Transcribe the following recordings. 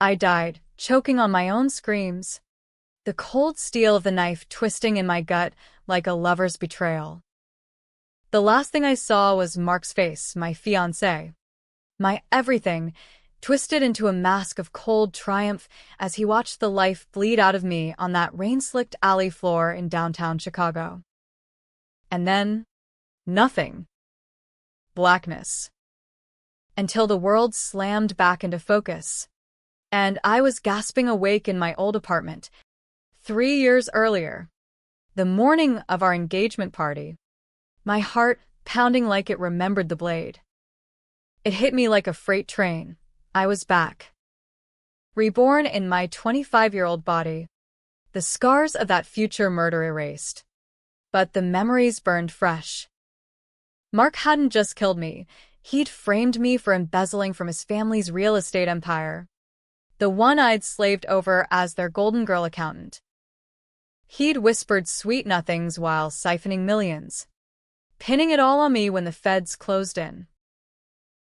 I died, choking on my own screams. The cold steel of the knife twisting in my gut like a lover's betrayal. The last thing I saw was Mark's face, my fiancé. My everything, twisted into a mask of cold triumph as he watched the life bleed out of me on that rain-slicked alley floor in downtown Chicago. And then, nothing. Blackness. Until the world slammed back into focus, and I was gasping awake in my old apartment. 3 years earlier, the morning of our engagement party, my heart pounding like it remembered the blade. It hit me like a freight train. I was back. Reborn in my 25-year-old body, the scars of that future murder erased. But the memories burned fresh. Mark hadn't just killed me, he'd framed me for embezzling from his family's real estate empire. The one I'd slaved over as their golden girl accountant. He'd whispered sweet nothings while siphoning millions, pinning it all on me when the feds closed in.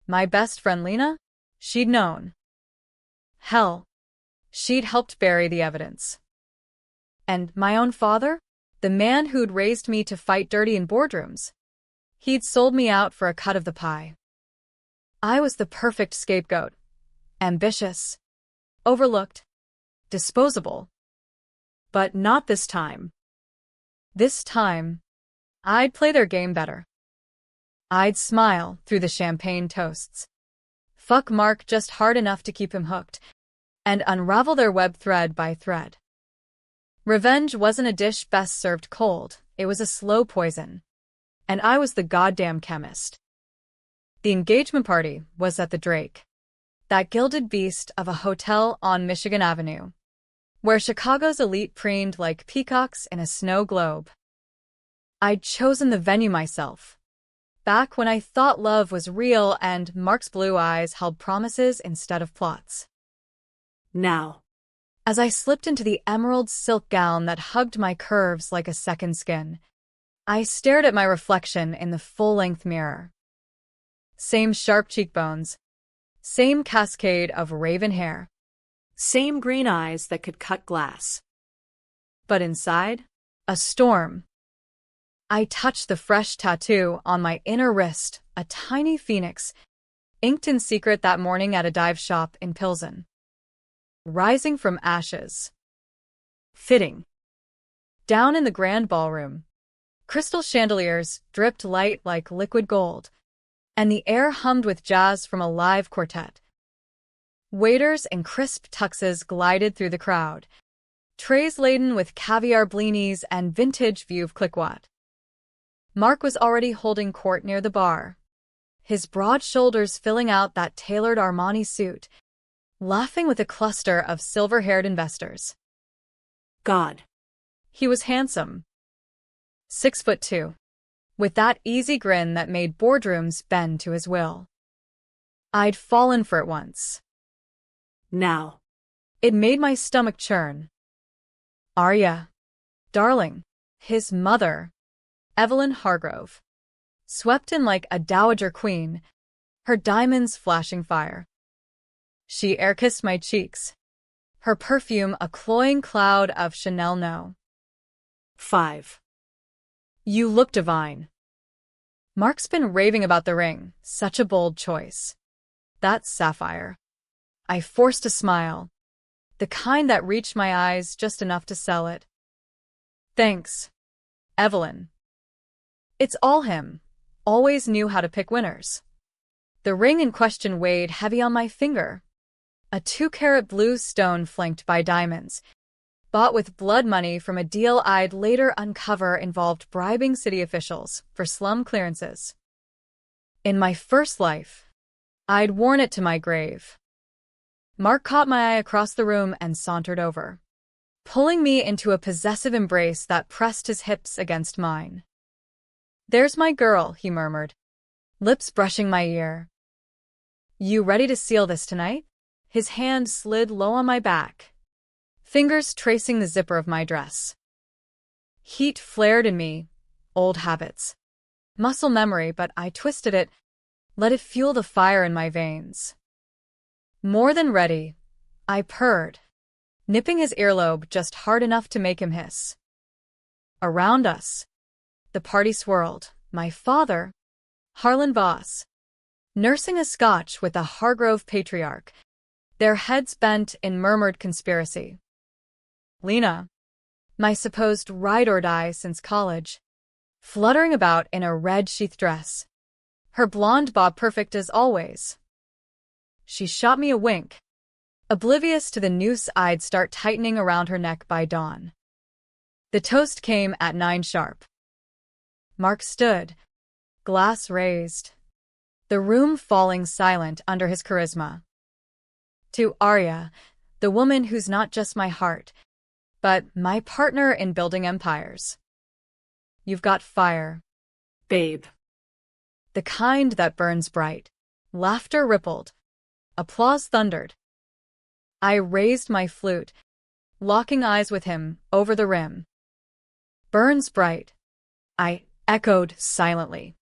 My best friend Lena? She'd known. Hell, she'd helped bury the evidence. And my own father? The man who'd raised me to fight dirty in boardrooms. He'd sold me out for a cut of the pie. I was the perfect scapegoat. Ambitious. Overlooked. Disposable. But not this time. This time, I'd play their game better. I'd smile through the champagne toasts. Fuck Mark just hard enough to keep him hooked, and unravel their web thread by thread. Revenge wasn't a dish best served cold, it was a slow poison. And I was the goddamn chemist. The engagement party was at the Drake, that gilded beast of a hotel on Michigan Avenue, where Chicago's elite preened like peacocks in a snow globe. I'd chosen the venue myself, back when I thought love was real and Mark's blue eyes held promises instead of plots. Now, as I slipped into the emerald silk gown that hugged my curves like a second skin, I stared at my reflection in the full-length mirror. Same sharp cheekbones, same cascade of raven hair, same green eyes that could cut glass. But inside, a storm. I touched the fresh tattoo on my inner wrist, a tiny phoenix, inked in secret that morning at a dive shop in Pilsen. Rising from ashes. Fitting. Down in the grand ballroom, crystal chandeliers dripped light like liquid gold, and the air hummed with jazz from a live quartet. Waiters in crisp tuxes glided through the crowd, trays laden with caviar blinis and vintage Veuve Clicquot. Mark was already holding court near the bar, his broad shoulders filling out that tailored Armani suit, laughing with a cluster of silver-haired investors. God, he was handsome. 6'2", with that easy grin that made boardrooms bend to his will. I'd fallen for it once. Now, it made my stomach churn. Arya, darling, his mother, Evelyn Hargrove, swept in like a dowager queen, her diamonds flashing fire. She air-kissed my cheeks, her perfume a cloying cloud of Chanel No. 5. You look divine. Mark's been raving about the ring, such a bold choice. That sapphire. I forced a smile, the kind that reached my eyes just enough to sell it. Thanks, Evelyn. It's all him. Always knew how to pick winners. The ring in question weighed heavy on my finger. A 2-carat blue stone flanked by diamonds, bought with blood money from a deal I'd later uncover involved bribing city officials for slum clearances. In my first life, I'd worn it to my grave. Mark caught my eye across the room and sauntered over, pulling me into a possessive embrace that pressed his hips against mine. There's my girl, he murmured, lips brushing my ear. You ready to seal this tonight? His hand slid low on my back, fingers tracing the zipper of my dress. Heat flared in me, old habits. Muscle memory, but I twisted it, let it fuel the fire in my veins. More than ready, I purred, nipping his earlobe just hard enough to make him hiss. Around us, the party swirled. My father, Harlan Voss, nursing a scotch with the Hargrove patriarch, their heads bent in murmured conspiracy. Lena, my supposed ride-or-die since college, fluttering about in a red sheath dress, her blonde bob perfect as always. She shot me a wink, oblivious to the noose I'd start tightening around her neck by dawn. The toast came at 9 sharp. Mark stood, glass raised, the room falling silent under his charisma. To Arya, the woman who's not just my heart, but my partner in building empires. You've got fire, babe. The kind that burns bright. Laughter rippled. Applause thundered. I raised my flute, locking eyes with him over the rim. Burns bright, I echoed silently.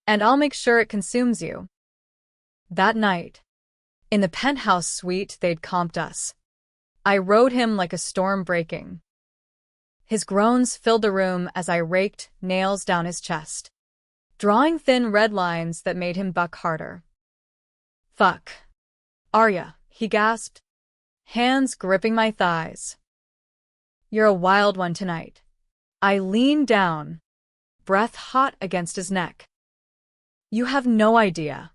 And I'll make sure it consumes you. That night, in the penthouse suite they'd comped us, I rode him like a storm breaking. His groans filled the room as I raked nails down his chest, drawing thin red lines that made him buck harder. Fuck. Arya, he gasped, hands gripping my thighs. You're a wild one tonight. I leaned down, breath hot against his neck. You have no idea.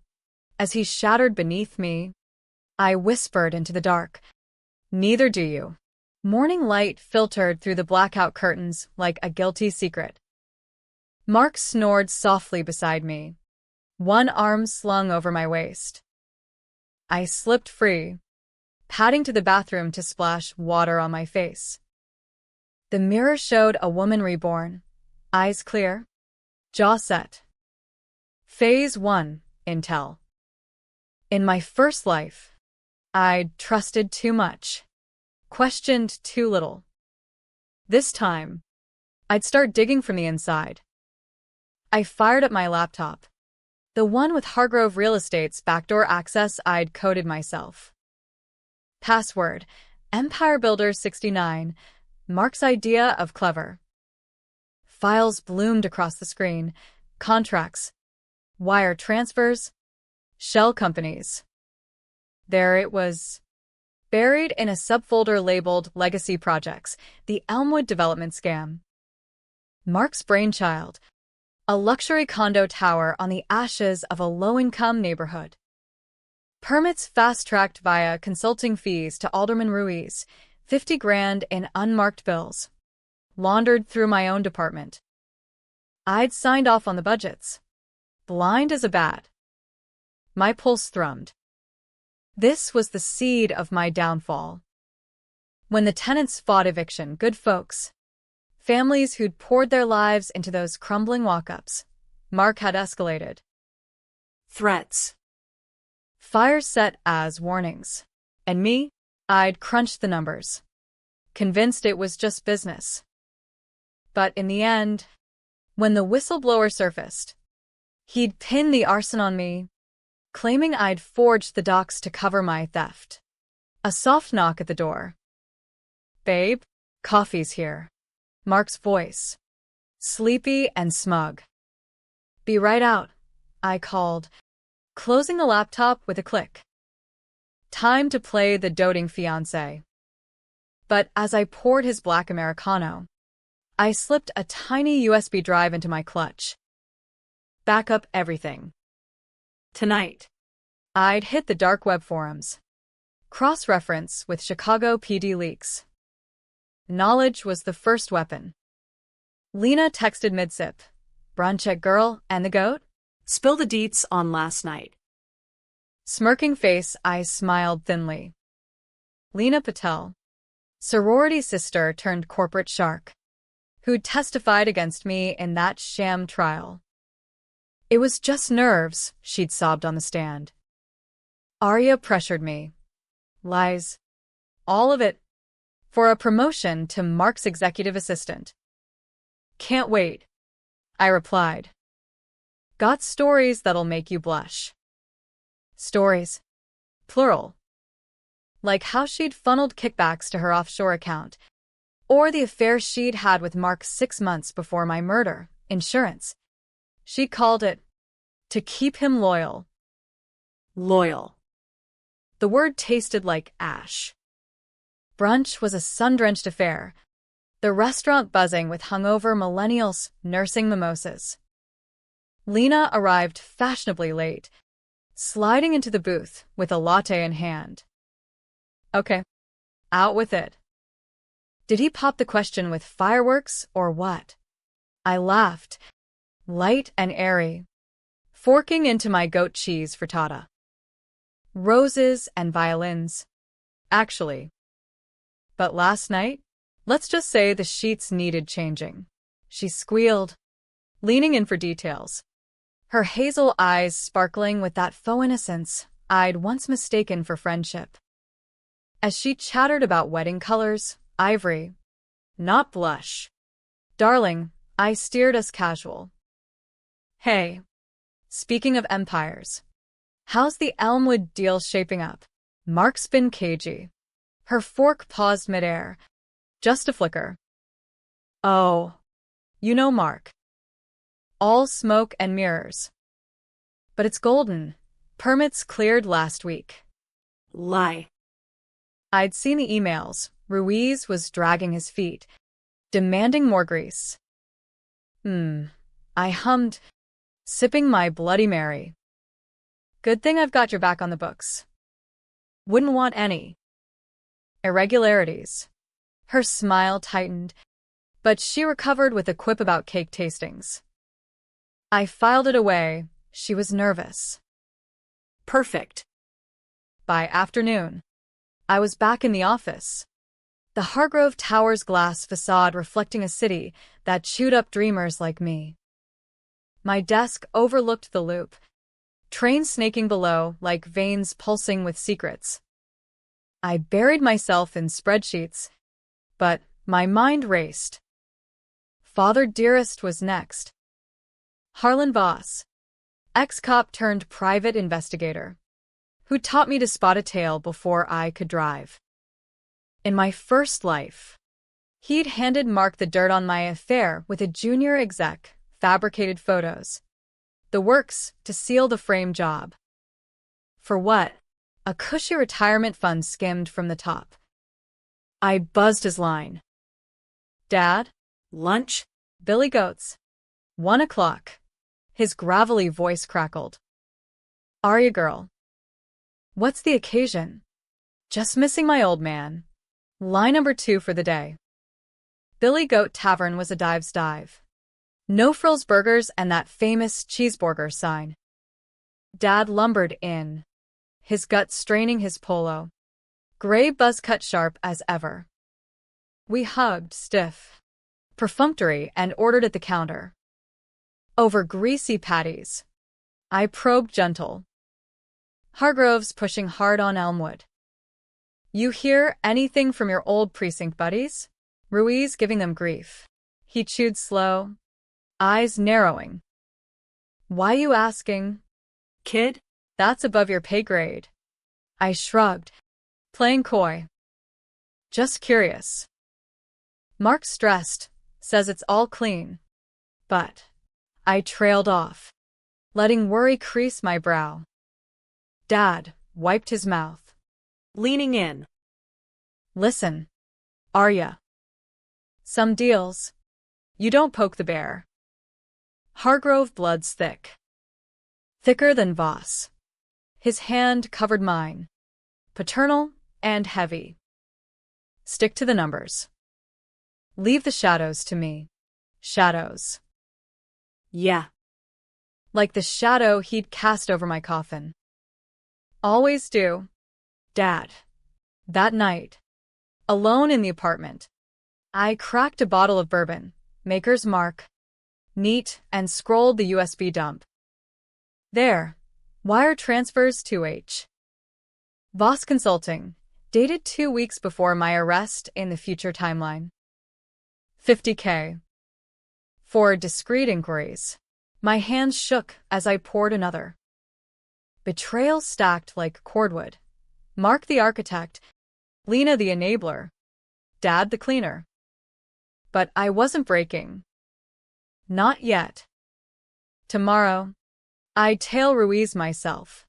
As he shattered beneath me, I whispered into the dark. Neither do you. Morning light filtered through the blackout curtains like a guilty secret. Mark snored softly beside me, one arm slung over my waist. I slipped free, padding to the bathroom to splash water on my face. The mirror showed a woman reborn, eyes clear, jaw set. Phase 1, Intel. In my first life, I'd trusted too much, questioned too little. This time, I'd start digging from the inside. I fired up my laptop, the one with Hargrove Real Estate's backdoor access I'd coded myself. Password, Empire Builder 69, Mark's idea of clever. Files bloomed across the screen, contracts, wire transfers, shell companies. There it was, buried in a subfolder labeled Legacy Projects, the Elmwood development scam. Mark's brainchild, a luxury condo tower on the ashes of a low-income neighborhood. Permits fast-tracked via consulting fees to Alderman Ruiz, 50 grand in unmarked bills, laundered through my own department. I'd signed off on the budgets, blind as a bat. My pulse thrummed. This was the seed of my downfall. When the tenants fought eviction, good folks, families who'd poured their lives into those crumbling walk-ups, Mark had escalated. Threats. Fires set as warnings. And me, I'd crunched the numbers, convinced it was just business. But in the end, when the whistleblower surfaced, he'd pinned the arson on me, claiming I'd forged the docs to cover my theft. A soft knock at the door. Babe, coffee's here. Mark's voice, sleepy and smug. Be right out, I called, closing the laptop with a click. Time to play the doting fiancé. But as I poured his black Americano, I slipped a tiny USB drive into my clutch. Back up everything. Tonight, I'd hit the dark web forums. Cross-reference with Chicago PD leaks. Knowledge was the first weapon. Lena texted mid-sip. Brunch at Girl and the Goat? Spill the deets on last night. Smirking face, I smiled thinly. Lena Patel, sorority sister turned corporate shark, who'd testified against me in that sham trial. It was just nerves, she'd sobbed on the stand. Arya pressured me. Lies. All of it. For a promotion to Mark's executive assistant. Can't wait, I replied. Got stories that'll make you blush. Stories. Plural. like how she'd funneled kickbacks to her offshore account, or the affair she'd had with Mark 6 months before my murder, insurance. She called it, to keep him loyal. Loyal. The word tasted like ash. Brunch was a sun-drenched affair, the restaurant buzzing with hungover millennials nursing mimosas. Lena arrived fashionably late, sliding into the booth with a latte in hand. Okay, out with it. Did he pop the question with fireworks or what? I laughed, light and airy, forking into my goat cheese frittata. Roses and violins, actually. But last night, let's just say the sheets needed changing. She squealed, leaning in for details, her hazel eyes sparkling with that faux innocence I'd once mistaken for friendship. As she chattered about wedding colors, ivory, not blush. Darling, I steered us casual. Hey, speaking of empires, how's the Elmwood deal shaping up? Mark's been cagey. Her fork paused midair. Just a flicker. Oh, you know Mark. All smoke and mirrors. But it's golden. Permits cleared last week. Lie. I'd seen the emails. Ruiz was dragging his feet, demanding more grease. I hummed, sipping my Bloody Mary. Good thing I've got your back on the books. Wouldn't want any irregularities. Her smile tightened, but she recovered with a quip about cake tastings. I filed it away. She was nervous. Perfect. By afternoon, I was back in the office. The Hargrove Towers glass facade reflecting a city that chewed up dreamers like me. My desk overlooked the loop, trains snaking below like veins pulsing with secrets. I buried myself in spreadsheets, but my mind raced. Father Dearest was next. Harlan Voss, ex-cop turned private investigator, who taught me to spot a tail before I could drive. In my first life, he'd handed Mark the dirt on my affair with a junior exec, fabricated photos. The works to seal the frame job. For what? A cushy retirement fund skimmed from the top. I buzzed his line. Dad? Lunch? Billy Goats. 1 o'clock. His gravelly voice crackled. Aria girl. What's the occasion? Just missing my old man. Line number 2 for the day. Billy Goat Tavern was a dive's dive. No frills burgers and that famous cheeseburger sign. Dad lumbered in, his gut straining his polo, gray buzz cut sharp as ever. We hugged, stiff, perfunctory, and ordered at the counter. Over greasy patties. I probed gentle. Hargrove's pushing hard on Elmwood. You hear anything from your old precinct buddies? Ruiz giving them grief. He chewed slow, eyes narrowing. Why you asking? Kid? That's above your pay grade. I shrugged, playing coy. Just curious. Mark's stressed, says it's all clean. But I trailed off, letting worry crease my brow. Dad wiped his mouth, Leaning in. Listen, Arya. Some deals. You don't poke the bear. Hargrove blood's thick. Thicker than Voss. His hand covered mine. Paternal and heavy. Stick to the numbers. Leave the shadows to me. Shadows. Yeah. Like the shadow he'd cast over my coffin. Always do. Dad. That night, alone in the apartment, I cracked a bottle of bourbon, Maker's Mark, neat, and scrolled the USB dump. There, wire transfers 2H. Voss Consulting, dated 2 weeks before my arrest in the future timeline. $50K. For discreet inquiries, my hands shook as I poured another. Betrayal stacked like cordwood. Mark the architect, Lena the enabler. Dad the cleaner. But I wasn't breaking. Not yet. Tomorrow, I'd tail Ruiz myself.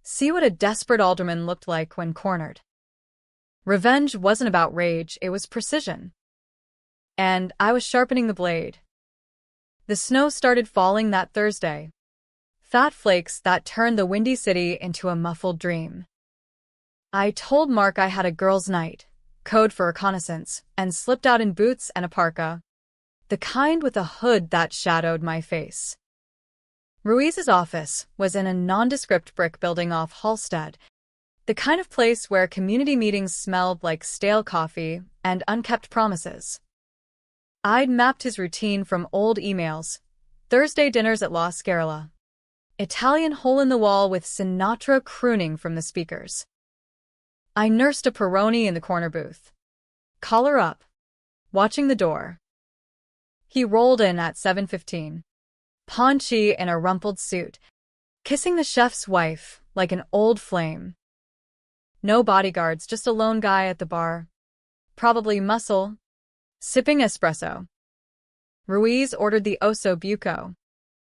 See what a desperate alderman looked like when cornered. Revenge wasn't about rage, it was precision. And I was sharpening the blade. The snow started falling that Thursday. Fat flakes that turned the windy city into a muffled dream. I told Mark I had a girls' night, code for reconnaissance, and slipped out in boots and a parka. The kind with a hood that shadowed my face. Ruiz's office was in a nondescript brick building off Halstead, the kind of place where community meetings smelled like stale coffee and unkept promises. I'd mapped his routine from old emails. Thursday dinners at La Scarla. Italian hole-in-the-wall with Sinatra crooning from the speakers. I nursed a Peroni in the corner booth. Collar up. Watching the door. He rolled in at 7:15. Paunchy in a rumpled suit, kissing the chef's wife like an old flame. No bodyguards, just a lone guy at the bar. Probably muscle. Sipping espresso. Ruiz ordered the Osso Buco.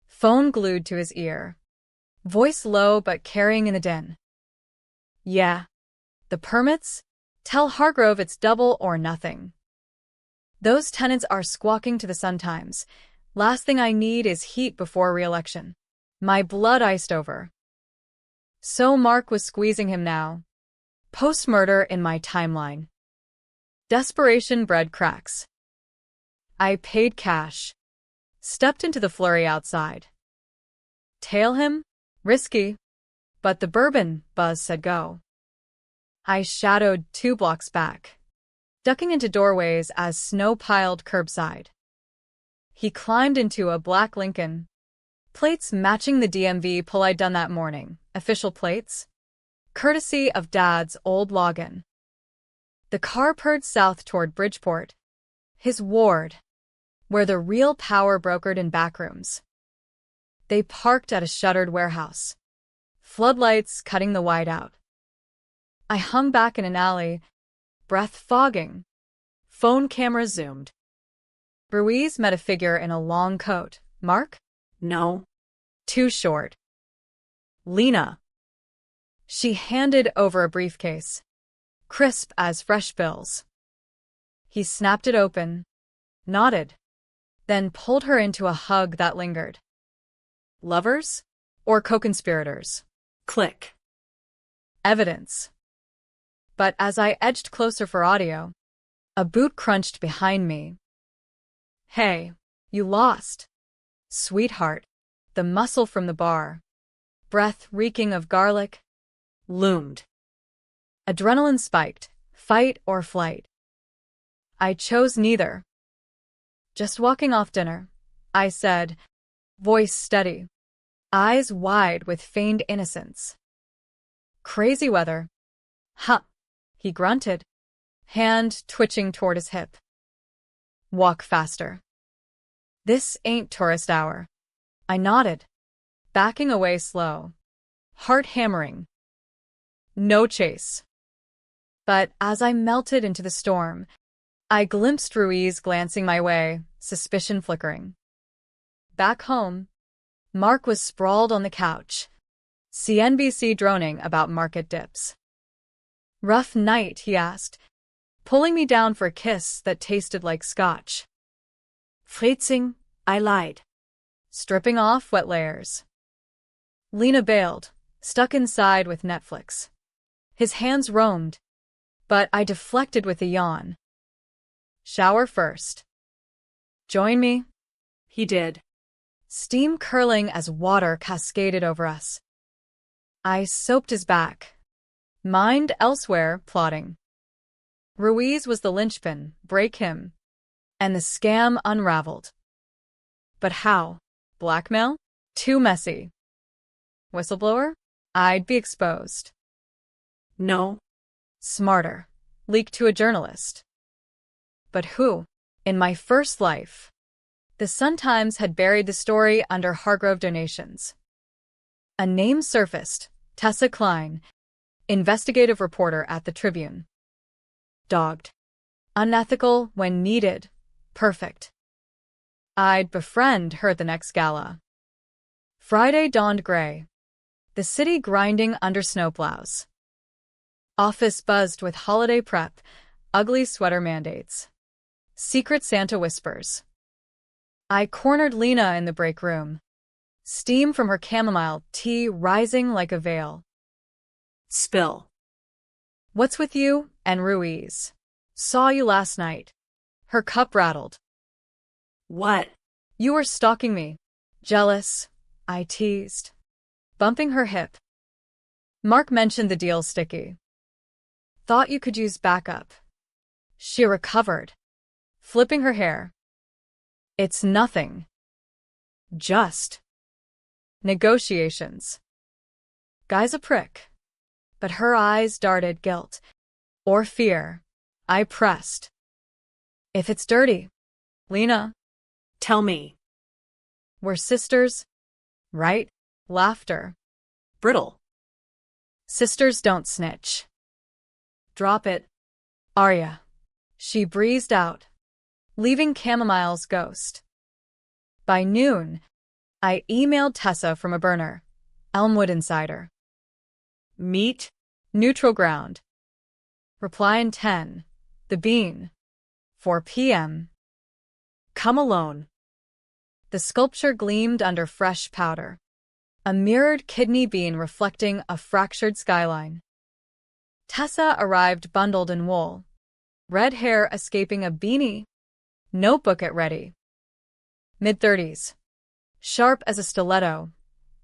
Phone glued to his ear. Voice low but carrying in the din. Yeah. The permits? Tell Hargrove it's double or nothing. Those tenants are squawking to the Sun-Times. Last thing I need is heat before re-election. My blood iced over. So Mark was squeezing him now. Post-murder in my timeline. Desperation bred cracks. I paid cash. Stepped into the flurry outside. Tail him? Risky. But the bourbon buzz said go. I shadowed 2 blocks back, ducking into doorways as snow piled curbside. He climbed into a black Lincoln. Plates matching the DMV pull I'd done that morning. Official plates. Courtesy of Dad's old login. The car purred south toward Bridgeport. His ward, where the real power brokered in backrooms. They parked at a shuttered warehouse. Floodlights cutting the whiteout. I hung back in an alley, breath fogging. Phone camera zoomed. Ruiz met a figure in a long coat. Mark? No. Too short. Lena. She handed over a briefcase, crisp as fresh bills. He snapped it open, nodded, then pulled her into a hug that lingered. Lovers? Or co-conspirators? Click. Evidence. But as I edged closer for audio, a boot crunched behind me. Hey, you lost. Sweetheart, the muscle from the bar, breath reeking of garlic, loomed. Adrenaline spiked, fight or flight. I chose neither. Just walking off dinner, I said, voice steady, eyes wide with feigned innocence. Crazy weather. Huh, he grunted, hand twitching toward his hip. Walk faster. This ain't tourist hour. I nodded, backing away slow, heart hammering. No chase. But as I melted into the storm, I glimpsed Ruiz glancing my way, suspicion flickering. Back home, Mark was sprawled on the couch, CNBC droning about market dips. Rough night, he asked, pulling me down for a kiss that tasted like scotch. Freezing, I lied. Stripping off wet layers. Lena bailed, stuck inside with Netflix. His hands roamed, but I deflected with a yawn. Shower first. Join me? He did. Steam curling as water cascaded over us. I soaped his back, mind elsewhere, plotting. Ruiz was the linchpin, break him, and the scam unraveled. But how? Blackmail? Too messy. Whistleblower? I'd be exposed. No. Smarter. Leak to a journalist. But who? In my first life. The Sun-Times had buried the story under Hargrove donations. A name surfaced, Tessa Klein, investigative reporter at the Tribune. Dogged. Unethical when needed. Perfect. I'd befriend her at the next gala. Friday dawned gray. The city grinding under snowplows. Office buzzed with holiday prep, ugly sweater mandates. Secret Santa whispers. I cornered Lena in the break room. Steam from her chamomile tea rising like a veil. Spill. What's with you and Ruiz? Saw you last night. Her cup rattled. What? You were stalking me. Jealous, I teased, bumping her hip. Mark mentioned the deal sticky. Thought you could use backup. She recovered, flipping her hair. It's nothing. Just negotiations. Guy's a prick. But her eyes darted guilt or fear. I pressed. If it's dirty, Lena. Tell me. We're sisters, right? Laughter. Brittle. Sisters don't snitch. Drop it, Arya. She breezed out, leaving Chamomile's ghost. By noon, I emailed Tessa from a burner, Elmwood Insider. Meet, neutral ground. Reply in 10, The Bean. 4 p.m. Come alone. The sculpture gleamed under fresh powder, a mirrored kidney bean reflecting a fractured skyline. Tessa arrived bundled in wool, red hair escaping a beanie, notebook at ready. Mid-30s, sharp as a stiletto,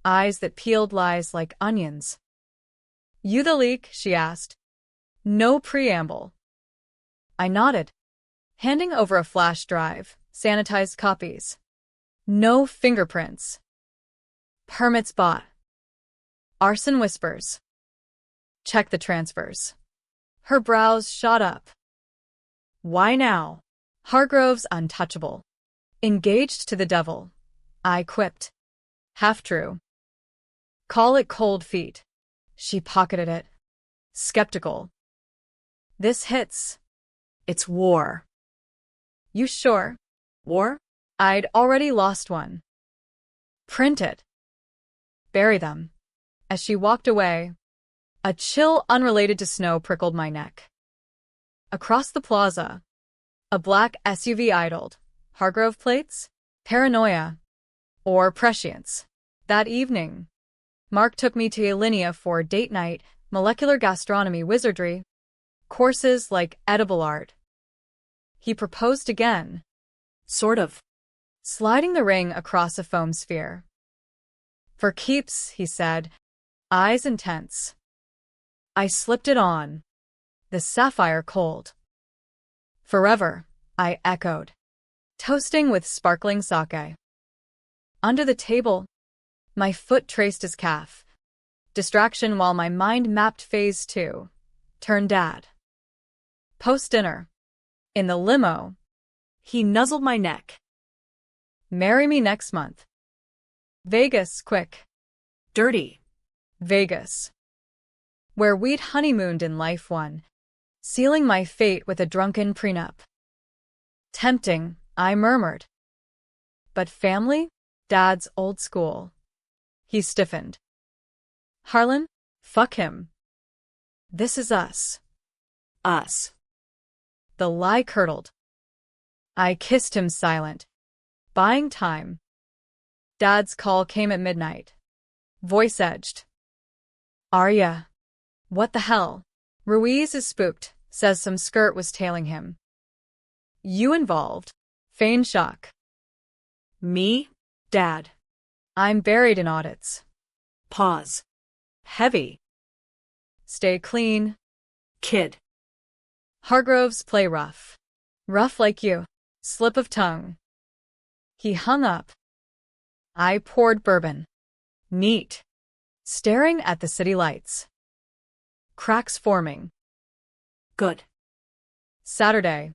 eyes that peeled lies like onions. You the leak? She asked. No preamble. I nodded, handing over a flash drive, sanitized copies. No fingerprints. Permits bought. Arson whispers. Check the transfers. Her brows shot up. Why now? Hargrove's untouchable. Engaged to the devil. I quipped. Half true. Call it cold feet. She pocketed it. Skeptical. This hits. It's war. You sure? War? I'd already lost one. Print it. Bury them. As she walked away, a chill unrelated to snow prickled my neck. Across the plaza, a black SUV idled. Hargrove plates? Paranoia. Or prescience. That evening, Mark took me to Alinea for date night, molecular gastronomy wizardry, courses like edible art. He proposed again. Sort of. Sliding the ring across a foam sphere. For keeps, he said, eyes intense. I slipped it on. The sapphire cold. Forever, I echoed, toasting with sparkling sake. Under the table, my foot traced his calf. Distraction while my mind mapped phase 2. Turn dad. Post-dinner. In the limo, he nuzzled my neck. Marry me next month. Vegas, quick. Dirty. Vegas. Where we'd honeymooned in life one, sealing my fate with a drunken prenup. Tempting, I murmured. But family? Dad's old school. He stiffened. Harlan? Fuck him. This is us. Us. The lie curdled. I kissed him silent, buying time. Dad's call came at midnight. Voice edged. Arya. What the hell? Ruiz is spooked, says some skirt was tailing him. You involved. Feign shock. Me? Dad. I'm buried in audits. Pause. Heavy. Stay clean. Kid. Hargroves play rough. Rough like you. Slip of tongue. He hung up. I poured bourbon. Neat. Staring at the city lights. Cracks forming. Good. Saturday.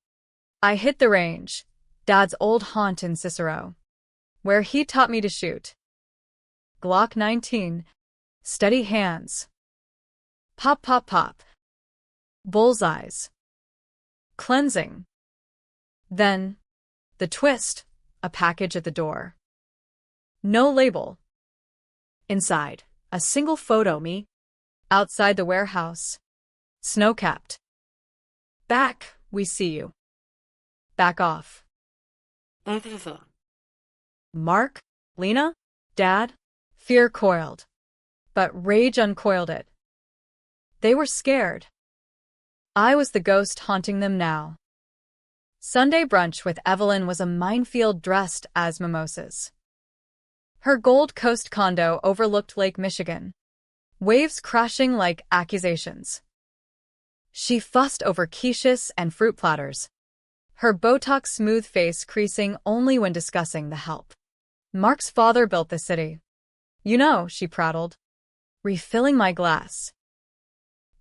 I hit the range, Dad's old haunt in Cicero, where he taught me to shoot. Glock 19. Steady hands. Pop, pop, pop. Bullseyes. Cleansing. Then, the twist, a package at the door. No label. Inside, a single photo, me. Outside the warehouse. Snow-capped. Back, we see you. Back off. Mark? Lena? Dad? Fear coiled. But rage uncoiled it. They were scared. I was the ghost haunting them now. Sunday brunch with Evelyn was a minefield dressed as mimosas. Her Gold Coast condo overlooked Lake Michigan, waves crashing like accusations. She fussed over quiches and fruit platters, her Botox-smooth face creasing only when discussing the help. Mark's father built the city. You know, she prattled, refilling my glass.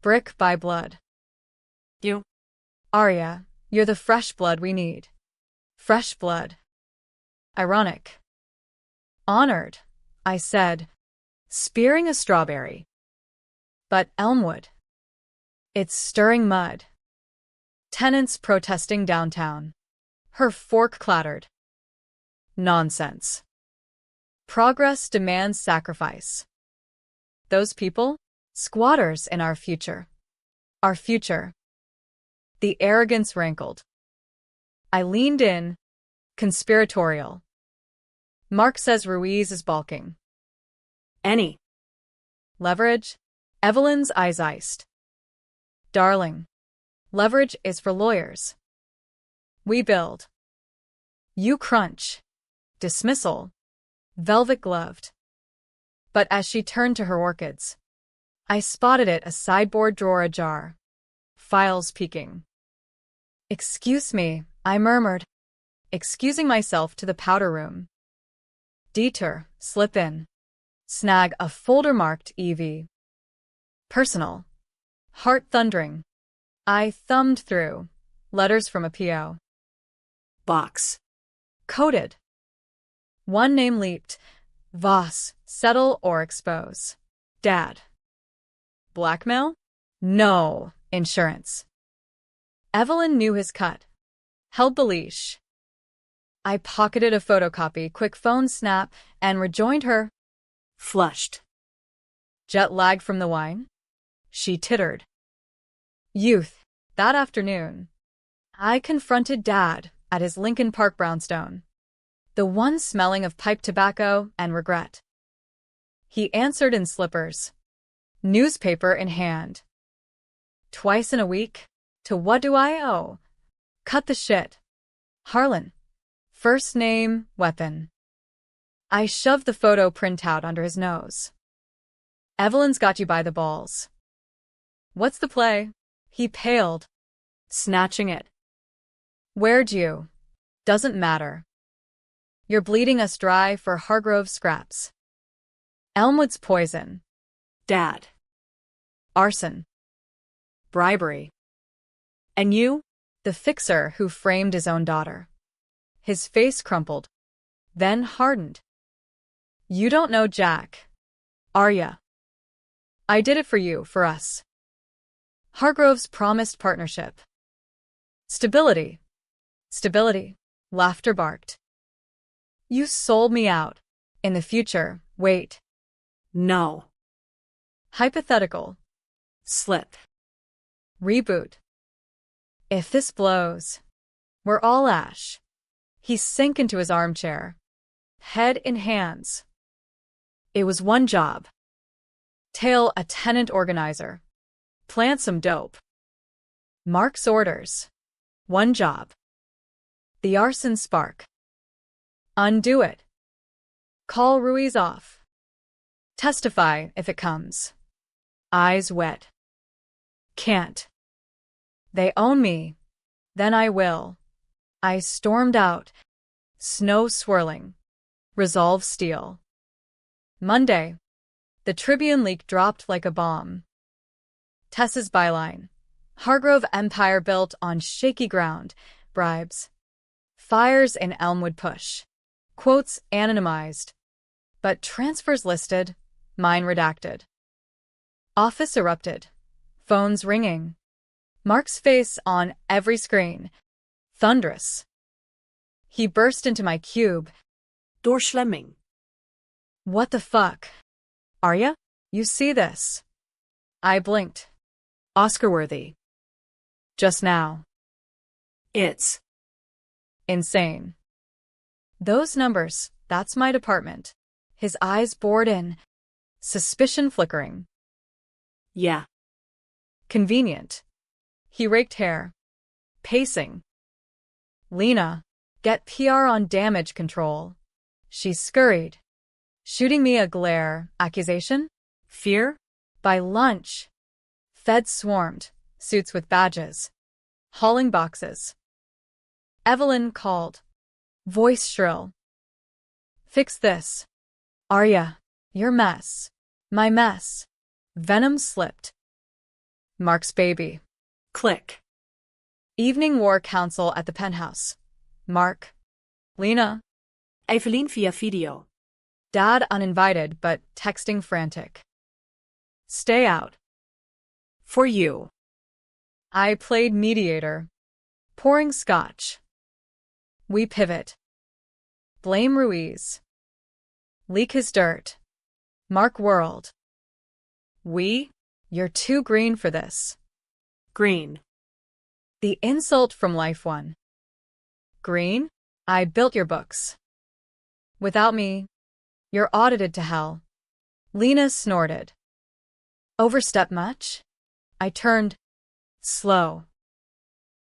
Brick by blood. You? Arya, you're the fresh blood we need. Fresh blood. Ironic. Honored, I said, spearing a strawberry. But Elmwood. It's stirring mud. Tenants protesting downtown. Her fork clattered. Nonsense. Progress demands sacrifice. Those people? Squatters in our future. Our future. The arrogance rankled. I leaned in, conspiratorial. Mark says Ruiz is balking. Any. Leverage? Evelyn's eyes iced. Darling, leverage is for lawyers. We build. You crunch. Dismissal. Velvet-gloved. But as she turned to her orchids, I spotted it, a sideboard drawer ajar. Files peeking. Excuse me, I murmured, excusing myself to the powder room. Detour, slip in. Snag a folder marked EV. Personal. Heart thundering. I thumbed through. Letters from a PO. Box. Coded. One name leaped. Voss, settle or expose. Dad. Blackmail? No. Insurance. Evelyn knew his cut. Held the leash. I pocketed a photocopy, quick phone snap, and rejoined her. Flushed. Jet lag from the wine? She tittered. Youth. That afternoon, I confronted Dad at his Lincoln Park brownstone, the one smelling of pipe tobacco and regret. He answered in slippers, newspaper in hand. Twice in a week? To what do I owe? Cut the shit. Harlan. First name, weapon. I shoved the photo printout under his nose. Evelyn's got you by the balls. What's the play? He paled, snatching it. Where'd you? Doesn't matter. You're bleeding us dry for Hargrove's scraps. Elmwood's poison. Dad. Arson. Bribery. And you? The fixer who framed his own daughter. His face crumpled, then hardened. You don't know Jack. Arya. I did it for you, for us. Hargrove's promised partnership. Stability. Stability. Laughter barked. You sold me out. In the future, wait. No. Hypothetical. Slip. Reboot. If this blows, we're all ash. He sank into his armchair, head in hands. It was one job. Tail a tenant organizer. Plant some dope. Mark's orders. One job. The arson spark. Undo it. Call Ruiz off. Testify if it comes. Eyes wet. Can't. They own me. Then I will. I stormed out. Snow swirling. Resolve steel. Monday. The Tribune leak dropped like a bomb. Tess's byline. Hargrove empire built on shaky ground. Bribes. Fires in Elmwood push. Quotes anonymized. But transfers listed. Mine redacted. Office erupted. Phones ringing. Mark's face on every screen. Thunderous. He burst into my cube. Doorslamming. What the fuck? Arya? You see this? I blinked. Oscar-worthy. Just now. It's Insane. Those numbers, that's my department. His eyes bored in. Suspicion flickering. yeah. Convenient. He raked hair. Pacing. Lena, get PR on damage control. She scurried. Shooting me a glare. Accusation? Fear? By lunch. Feds swarmed. Suits with badges. Hauling boxes. Evelyn called. Voice shrill. Fix this. Arya, your mess. My mess. Venom slipped. Mark's baby. Click. Evening War Council at the penthouse. Mark. Lena. Evelien via video. Dad uninvited but texting frantic. Stay out. For you. I played mediator. Pouring scotch. We pivot. Blame Ruiz. Leak his dirt. Mark whirled. We? You're too green for this. Green. The insult from Life One. Green? I built your books. Without me, you're audited to hell. Lena snorted. Overstep much? I turned. Slow.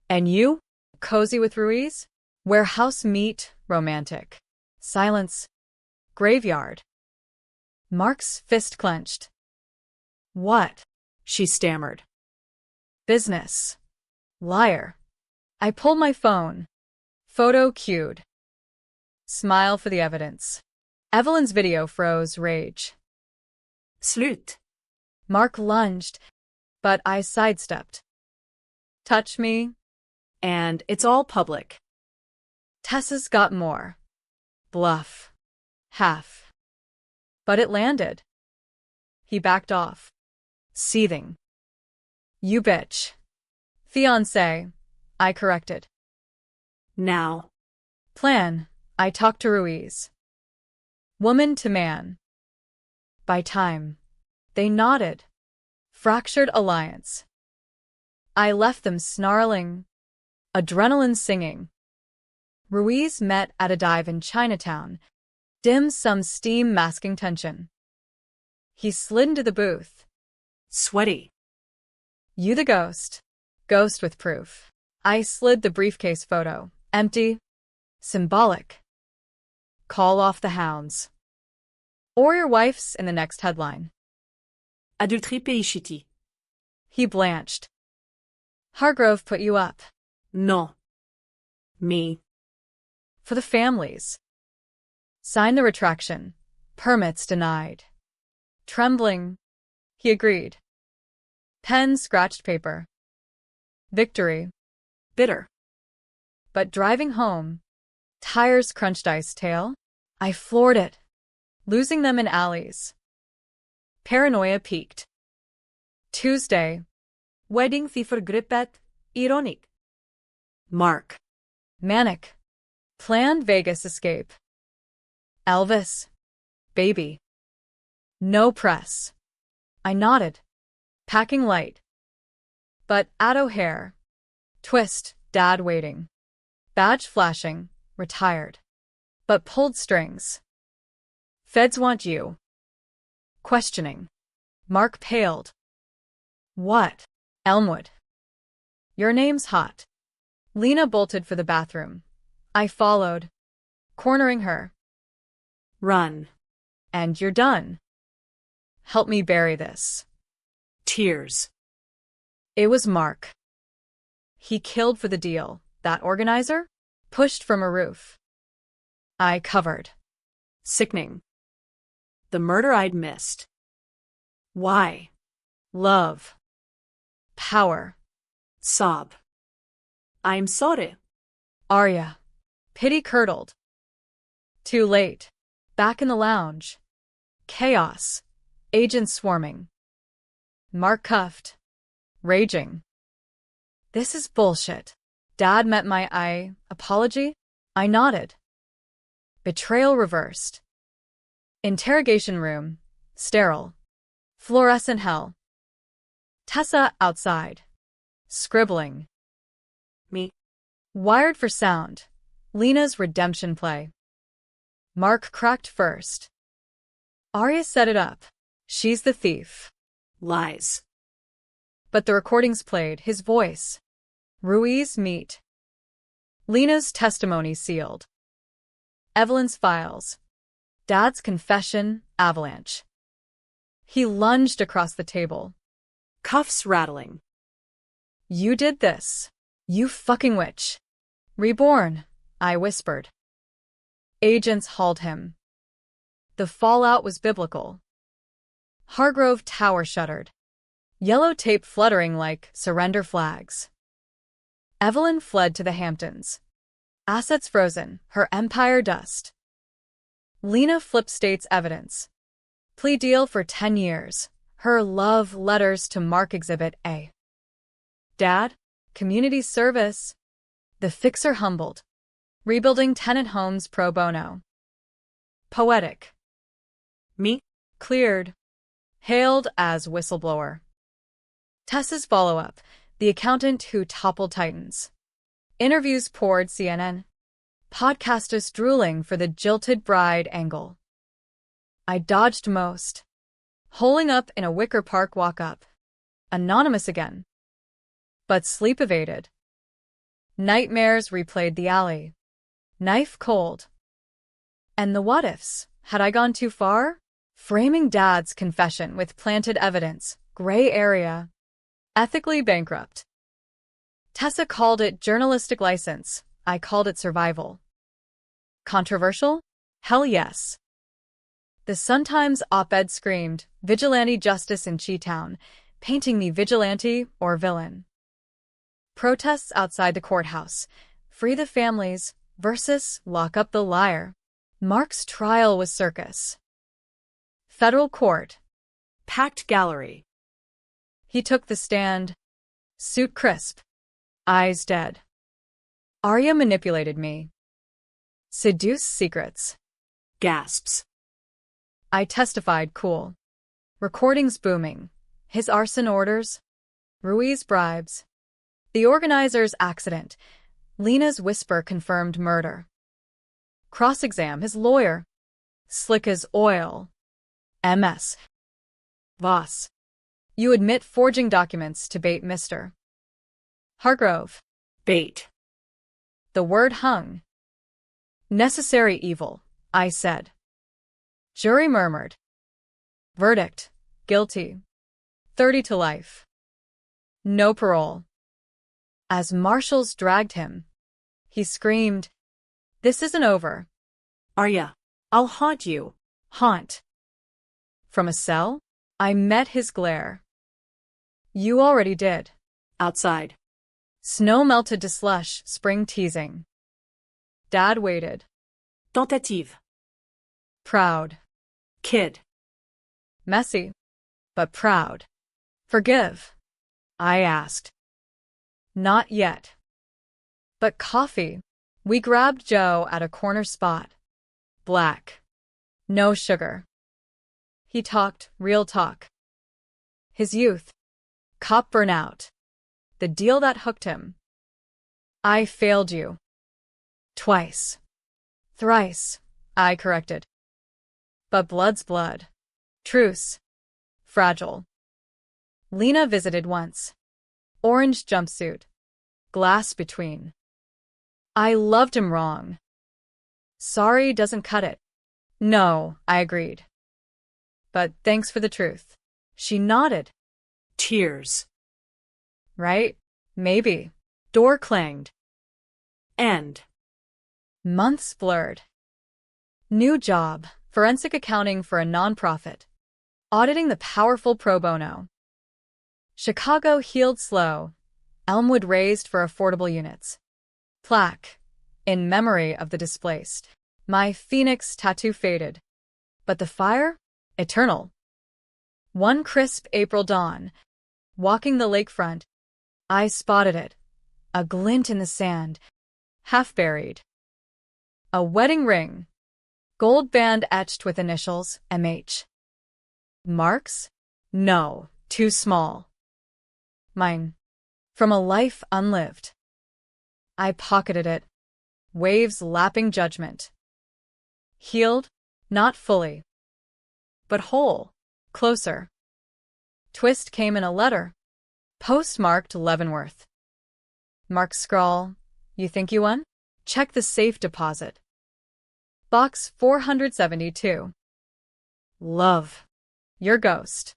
And you? Cozy with Ruiz? Warehouse meet, romantic. Silence. Graveyard. Mark's fist clenched. What? She stammered. Business. Liar. I pulled my phone. Photo cued. Smile for the evidence. Evelyn's video froze rage. Slut. Mark lunged, but I sidestepped. Touch me. And it's all public. Tessa's got more. Bluff. Half. But it landed. He backed off. Seething. You bitch. Fiancé. I corrected. Now. Plan. I talked to Ruiz. Woman to man. By time. They nodded. Fractured alliance. I left them snarling. Adrenaline singing. Ruiz met at a dive in Chinatown. Dim sum steam masking tension. He slid into the booth. Sweaty. You the ghost. Ghost with proof. I slid the briefcase photo. Empty. Symbolic. Call off the hounds. Or your wife's in the next headline. Adulterie Péichiti. He blanched. Hargrove put you up. No. Me. For the families. Sign the retraction. Permits denied. Trembling. He agreed. Pen scratched paper. Victory. Bitter. But driving home, tires crunched ice tail. I floored it, losing them in alleys. Paranoia peaked. Tuesday. Wedding vi förgrippet. Ironic. Mark. Manic. Planned Vegas escape. Elvis. Baby. No press. I nodded. Packing light. But at O'Hare. Twist, Dad waiting. Badge flashing, retired. But pulled strings. Feds want you. Questioning. Mark paled. What? Elmwood. Your name's hot. Lena bolted for the bathroom. I followed, cornering her. Run. And you're done. Help me bury this. Tears. It was Mark. He killed for the deal. That organizer? Pushed from a roof. I covered. Sickening. The murder I'd missed. Why? Love. Power. Sob. I'm sorry. Arya. Pity curdled. Too late. Back in the lounge. Chaos. Agents swarming. Mark cuffed. Raging. This is bullshit. Dad met my apology? I nodded. Betrayal reversed. Interrogation room. Sterile. Fluorescent hell. Tessa outside. Scribbling. Me. Wired for sound. Lena's redemption play. Mark cracked first. Arya set it up. She's the thief. Lies. But the recordings played his voice. Ruiz meet. Lena's testimony sealed. Evelyn's files. Dad's confession, avalanche. He lunged across the table. Cuffs rattling. You did this. You fucking witch. Reborn, I whispered. Agents hauled him. The fallout was biblical. Hargrove Tower shuddered. Yellow tape fluttering like surrender flags. Evelyn fled to the Hamptons. Assets frozen, her empire dust. Lena flipped state's evidence. Plea deal for 10 years. Her love letters to Mark Exhibit A. Dad, community service. The fixer humbled. Rebuilding tenant homes pro bono. Poetic. Me. Cleared. Hailed as whistleblower. Tessa's follow-up, the accountant who toppled titans. Interviews poured CNN. Podcasters drooling for the jilted bride angle. I dodged most. Holing up in a Wicker Park walk-up. Anonymous again. But sleep evaded. Nightmares replayed the alley. Knife cold. And the what-ifs. Had I gone too far? Framing Dad's confession with planted evidence. Gray area. Ethically bankrupt. Tessa called it journalistic license. I called it survival. Controversial? Hell yes. The Sun-Times op-ed screamed, vigilante justice in Cheetown, painting me vigilante or villain. Protests outside the courthouse. Free the families versus lock up the liar. Mark's trial was circus. Federal court. Packed gallery. He took the stand. Suit crisp. Eyes dead. Arya manipulated me. Seduce secrets. Gasps. I testified cool. Recordings booming. His arson orders. Ruiz bribes. The organizer's accident. Lena's whisper confirmed murder. Cross-exam his lawyer. Slick as oil. MS. Voss. You admit forging documents to bait Mr. Hargrove. Bait. The word hung. Necessary evil, I said. Jury murmured. Verdict. Guilty. 30 to life. No parole. As marshals dragged him, he screamed, "This isn't over." Arya, I'll haunt you. Haunt. From a cell, I met his glare. You already did. Outside. Snow melted to slush, spring teasing. Dad waited. Tentative. Proud. Kid. Messy, but proud. Forgive? I asked. Not yet. But coffee. We grabbed Joe at a corner spot. Black. No sugar. He talked real talk. His youth. Cop burnout. The deal that hooked him. I failed you. Twice. Thrice, I corrected. But blood's blood. Truce. Fragile. Lena visited once. Orange jumpsuit. Glass between. I loved him wrong. Sorry doesn't cut it. No, I agreed. But thanks for the truth. She nodded. Tears. Right? Maybe. Door clanged. End. Months blurred. New job. Forensic accounting for a nonprofit. Auditing the powerful pro bono. Chicago healed slow. Elmwood raised for affordable units. Plaque. In memory of the displaced. My phoenix tattoo faded. But the fire? Eternal. One crisp April dawn. Walking the lakefront. I spotted it. A glint in the sand, half buried. A wedding ring. Gold band etched with initials, MH. Marks? No, too small. Mine. From a life unlived. I pocketed it. Waves lapping judgment. Healed? Not fully. But whole. Closer. Twist came in a letter. Postmarked Leavenworth. Mark scrawl. You think you won? Check the safe deposit. Box 472. Love. Your ghost.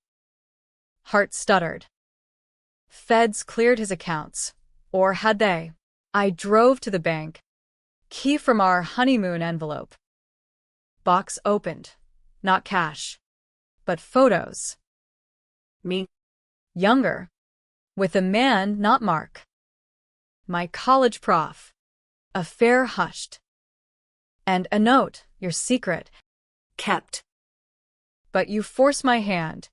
Heart stuttered. Feds cleared his accounts. Or had they? I drove to the bank. Key from our honeymoon envelope. Box opened. Not cash. But photos. Me. Younger. With a man, not Mark. My college prof. Affair hushed. And a note, your secret. Kept. But you force my hand.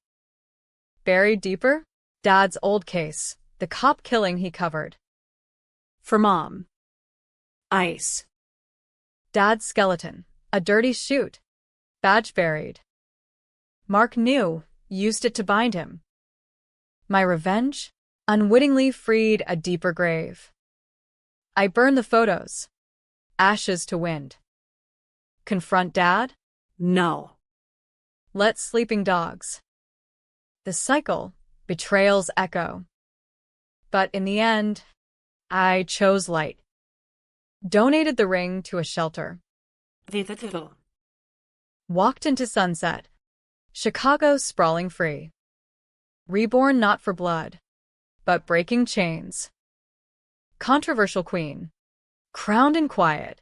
Buried deeper? Dad's old case, the cop killing he covered. For Mom. Ice. Dad's skeleton, a dirty chute. Badge buried. Mark knew, used it to bind him. My revenge? Unwittingly freed a deeper grave. I burned the photos. Ashes to wind. Confront Dad? No. Let sleeping dogs. The cycle, betrayal's echo. But in the end, I chose light. Donated the ring to a shelter. Walked into sunset. Chicago sprawling free. Reborn not for blood, but breaking chains. Controversial queen. Crowned in quiet.